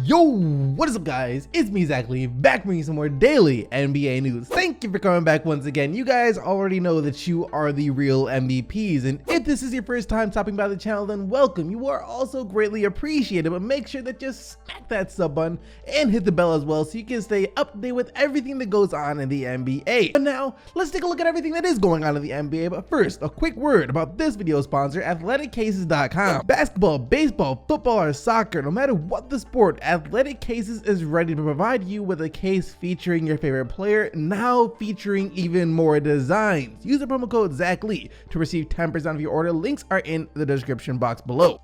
Yo, what is up guys? It's me exactly, back bringing some more daily NBA news. Thank you for coming back once again. You guys already know that you are the real MVPs, and if this is your first time stopping by the channel, then welcome. You are also greatly appreciated, but make sure that you smack that sub button and hit the bell as well so you can stay up to date with everything that goes on in the NBA. But now, let's take a look at everything that is going on in the NBA, but first, a quick word about this video sponsor, athleticcases.com. Basketball, baseball, football, or soccer, no matter what the sport, Athletic Cases is ready to provide you with a case featuring your favorite player, now featuring even more designs. Use the promo code ZachLee to receive 10% of your order. Links are in the description box below.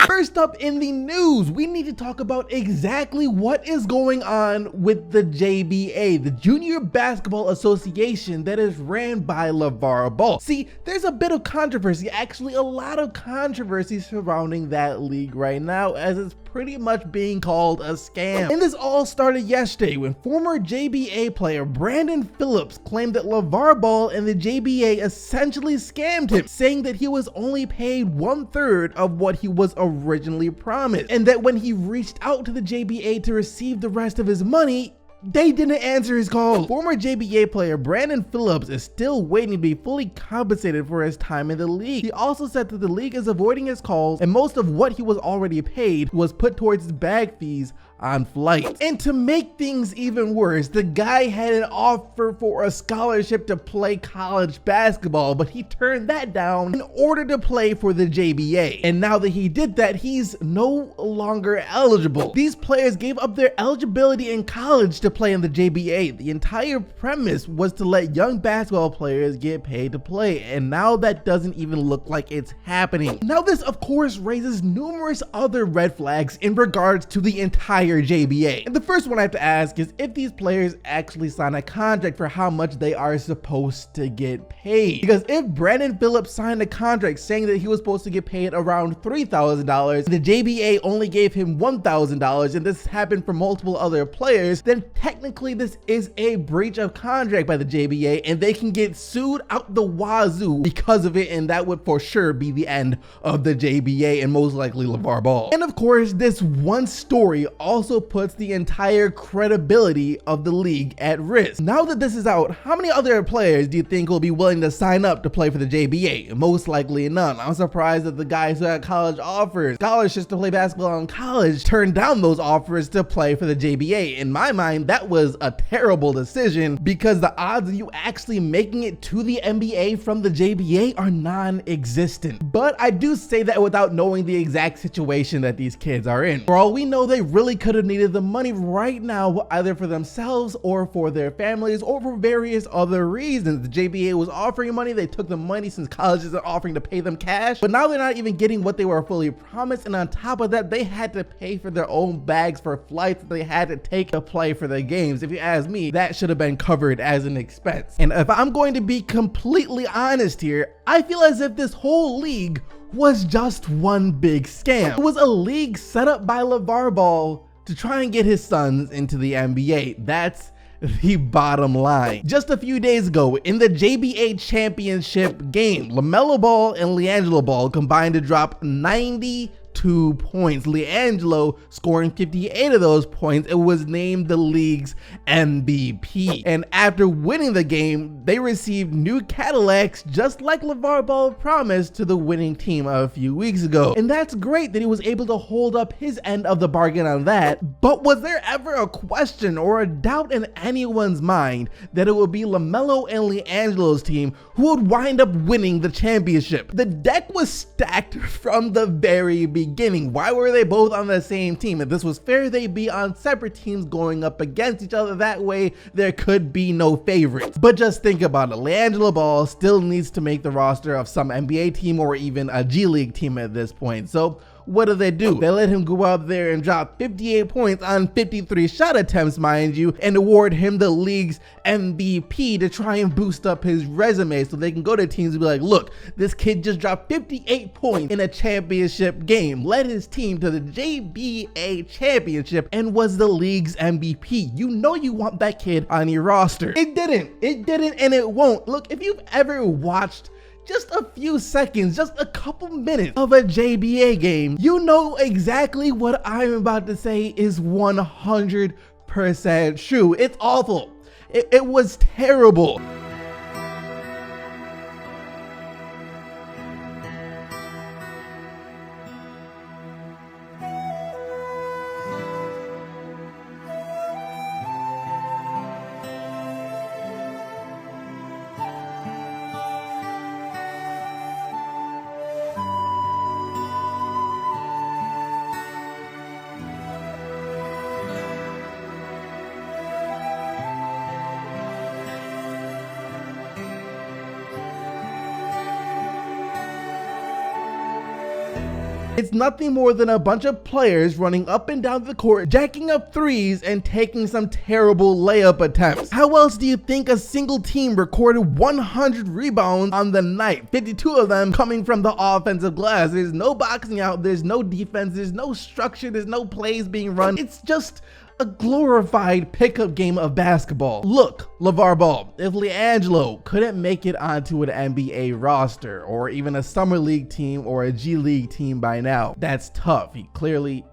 First up in the news, we need to talk about exactly what is going on with the JBA, the Junior Basketball Association that is ran by Lavar Ball. See, there's a bit of controversy, actually a lot of controversy surrounding that league right now, as it's pretty much being called a scam. And this all started yesterday when former JBA player Brandon Phillips claimed that Lavar Ball and the JBA essentially scammed him, saying that he was only paid 1/3 of what he was originally promised, and that when he reached out to the JBA to receive the rest of his money, they didn't answer his call. Former JBA player Brandon Phillips is still waiting to be fully compensated for his time in the league. He also said that the league is avoiding his calls, and most of what he was already paid was put towards his bag fees on flights. And to make things even worse, the guy had an offer for a scholarship to play college basketball, but he turned that down in order to play for the JBA. And now that he did that, he's no longer eligible. These players gave up their eligibility in college to play in the JBA. The entire premise was to let young basketball players get paid to play, and now that doesn't even look like it's happening. Now this of course raises numerous other red flags in regards to the entire JBA. And the first one I have to ask is if these players actually sign a contract for how much they are supposed to get paid. Because if Brandon Phillips signed a contract saying that he was supposed to get paid around $3,000, the JBA only gave him $1,000, and this happened for multiple other players, then technically this is a breach of contract by the JBA, and they can get sued out the wazoo because of it, and that would for sure be the end of the JBA and most likely Lavar Ball. And of course, this one story also puts the entire credibility of the league at risk. Now that this is out, how many other players do you think will be willing to sign up to play for the JBA? Most likely none. I'm surprised that the guys who had college offers, scholarships to play basketball in college, turned down those offers to play for the JBA. In my mind, that was a terrible decision because the odds of you actually making it to the NBA from the JBA are non-existent. But I do say that without knowing the exact situation that these kids are in. For all we know, they really could have needed the money right now, either for themselves or for their families or for various other reasons. The JBA was offering money, they took the money since college isn't offering to pay them cash, but now they're not even getting what they were fully promised, and on top of that, they had to pay for their own bags for flights that they had to take to play for the games. If you ask me, that should have been covered as an expense. And if I'm going to be completely honest here, I feel as if this whole league was just one big scam. It was a league set up by Lavar Ball to try and get his sons into the NBA. That's the bottom line. Just a few days ago in the JBA championship game, LaMelo Ball and LiAngelo Ball combined to drop 92 points. LiAngelo scoring 58 of those points. It was named the league's MVP. And after winning the game, they received new Cadillacs just like Lavar Ball promised to the winning team a few weeks ago. And that's great that he was able to hold up his end of the bargain on that. But was there ever a question or a doubt in anyone's mind that it would be LaMelo and LiAngelo's team who would wind up winning the championship? The deck was stacked from the very beginning. Why were they both on the same team? If this was fair, they'd be on separate teams going up against each other. That way there could be no favorites. But just think about it. LiAngelo Ball still needs to make the roster of some NBA team or even a G League team at this point. So what do? They let him go out there and drop 58 points on 53 shot attempts, mind you, and award him the league's MVP to try and boost up his resume so they can go to teams and be like, look, this kid just dropped 58 points in a championship game, led his team to the JBA championship, and was the league's MVP. You know you want that kid on your roster. It didn't, and it won't. Look, if you've ever watched just a few seconds, just a couple minutes of a JBA game, you know exactly what I'm about to say is 100% true. It's awful. It was terrible. It's nothing more than a bunch of players running up and down the court, jacking up threes and taking some terrible layup attempts. How else do you think a single team recorded 100 rebounds on the night? 52 of them coming from the offensive glass. There's no boxing out, there's no defense, there's no structure, there's no plays being run. It's just a glorified pickup game of basketball. Look, Lavar Ball, if LiAngelo couldn't make it onto an NBA roster or even a summer league team or a G League team by now, that's tough. He clearly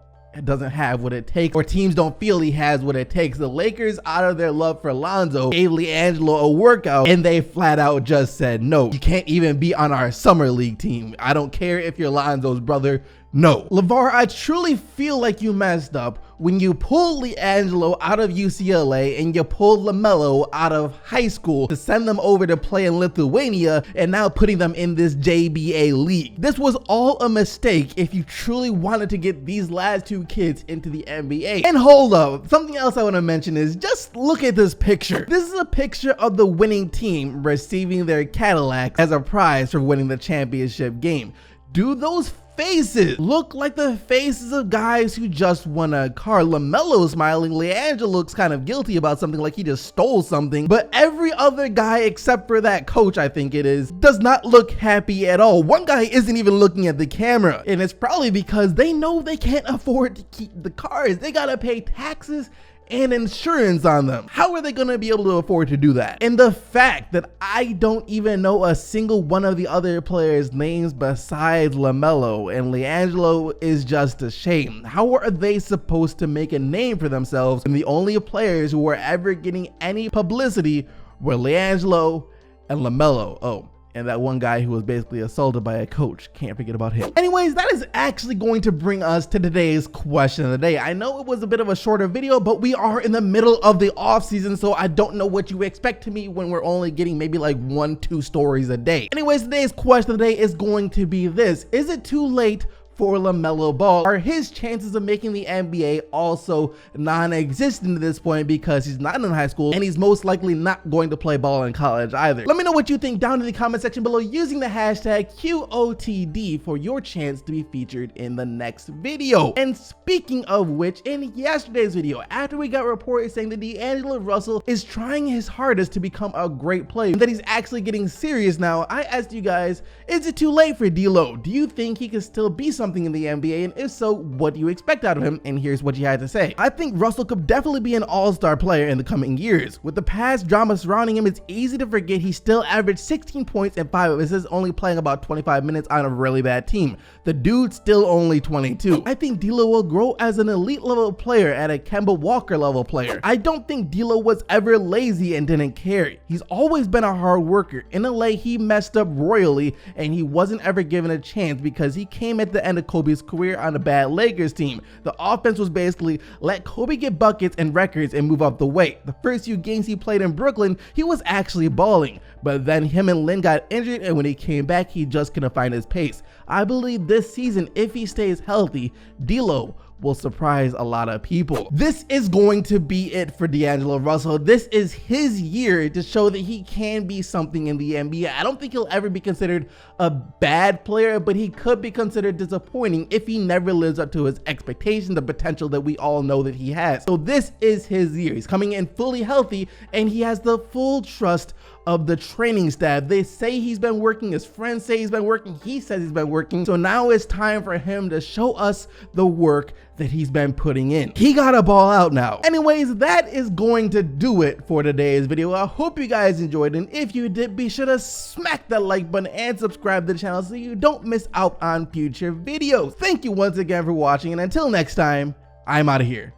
doesn't have what it takes, or teams don't feel he has what it takes. The Lakers, out of their love for Lonzo, gave LiAngelo a workout and they flat out just said, no, you can't even be on our summer league team. I don't care if you're Lonzo's brother. No. Lavar, I truly feel like you messed up when you pulled LiAngelo out of UCLA and you pulled LaMelo out of high school to send them over to play in Lithuania and now putting them in this JBA League. This was all a mistake if you truly wanted to get these last two kids into the NBA. And hold up, something else I want to mention is just look at this picture. This is a picture of the winning team receiving their Cadillac as a prize for winning the championship game. Do those faces look like the faces of guys who just won a car? LaMelo smiling, LiAngelo looks kind of guilty about something, like he just stole something, but every other guy except for that coach, I think it is, does not look happy at all. One guy isn't even looking at the camera, and it's probably because they know they can't afford to keep the cars. They gotta pay taxes and insurance on them. How are they going to be able to afford to do that? And the fact that I don't even know a single one of the other players' names besides LaMelo and LiAngelo is just a shame. How are they supposed to make a name for themselves when the only players who were ever getting any publicity were LiAngelo and LaMelo? Oh, and that one guy who was basically assaulted by a coach. Can't forget about him. Anyways, that is actually going to bring us to today's question of the day. I know it was a bit of a shorter video, but we are in the middle of the off season, so I don't know what you expect to me when we're only getting maybe like 1-2 stories a day. Anyways, today's question of the day is going to be this: is it too late for LaMelo Ball? Are his chances of making the NBA also non-existent at this point because he's not in high school and he's most likely not going to play ball in college either? Let me know what you think down in the comment section below using the hashtag QOTD for your chance to be featured in the next video. And speaking of which, in yesterday's video, after we got reports saying that D'Angelo Russell is trying his hardest to become a great player and that he's actually getting serious now, I asked you guys, is it too late for D-Lo? Do you think he can still be something in the NBA, and if so, what do you expect out of him? And here's what you had to say. I think Russell could definitely be an all-star player in the coming years. With the past drama surrounding him, it's easy to forget he still averaged 16 points and 5 assists, only playing about 25 minutes on a really bad team. The dude's still only 22. I think D'Lo will grow as an elite level player and a Kemba Walker level player. I don't think D'Lo was ever lazy and didn't care. He's always been a hard worker. In LA, he messed up royally and he wasn't ever given a chance because he came at the end of Kobe's career on a bad Lakers team. The offense was basically let Kobe get buckets and records and move up the weight. The first few games he played in Brooklyn, he was actually balling, but then him and Lin got injured, and when he came back, he just couldn't find his pace. I believe this season, if he stays healthy, D'Lo will surprise a lot of people. This is going to be it for D'Angelo Russell. This is his year to show that he can be something in the NBA. I don't think he'll ever be considered a bad player, but he could be considered disappointing if he never lives up to his expectations, the potential that we all know that he has. So this is his year. He's coming in fully healthy, and he has the full trust of the training staff. They say he's been working, his friends say he's been working, he says he's been working. So now it's time for him to show us the work that he's been putting in. He gotta ball out now. Anyways, that is going to do it for today's video. I hope you guys enjoyed, and if you did, be sure to smack that like button and subscribe to the channel so you don't miss out on future videos. Thank you once again for watching, and until next time, I'm out of here.